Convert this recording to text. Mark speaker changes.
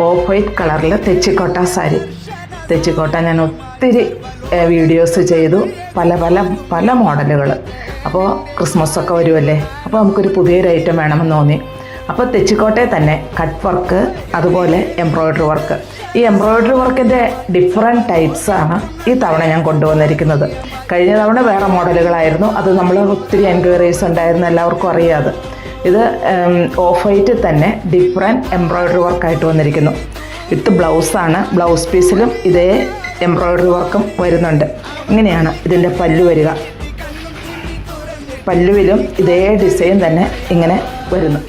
Speaker 1: Of white കളറിൽ തെച്ചിക്കോട്ട സാരി. തെച്ചിക്കോട്ട ഞാൻ ഒത്തിരി വീഡിയോസ് ചെയ്തു, പല മോഡലുകൾ. അപ്പോൾ ക്രിസ്മസൊക്കെ വരുമല്ലേ, അപ്പോൾ നമുക്കൊരു പുതിയൊരു ഐറ്റം വേണമെന്ന് തോന്നി. അപ്പോൾ തെച്ചിക്കോട്ടയിൽ തന്നെ കട്ട് വർക്ക്, അതുപോലെ എംബ്രോയ്ഡറി വർക്ക്. ഈ എംബ്രോയ്ഡറി വർക്കിൻ്റെ ഡിഫറെൻറ്റ് ടൈപ്സാണ് ഈ തവണ ഞാൻ കൊണ്ടുവന്നിരിക്കുന്നത്. കഴിഞ്ഞ തവണ വേറെ മോഡലുകളായിരുന്നു, അത് നമ്മൾ ഒത്തിരി എൻക്വയറീസ് ഉണ്ടായിരുന്നു, എല്ലാവർക്കും അറിയാതെ. ഇത് ഓഫ് വൈറ്റിൽ തന്നെ ഡിഫറെൻറ്റ് എംബ്രോയ്ഡറി വർക്കായിട്ട് വന്നിരിക്കുന്നു. വിത്ത് ബ്ലൗസാണ്. ബ്ലൗസ് പീസിലും ഇതേ എംബ്രോയ്ഡറി വർക്കും വരുന്നുണ്ട്. ഇങ്ങനെയാണ് ഇതിൻ്റെ പല്ലു വരിക. പല്ലുവിലും ഇതേ ഡിസൈൻ തന്നെ ഇങ്ങനെ വരുന്നു.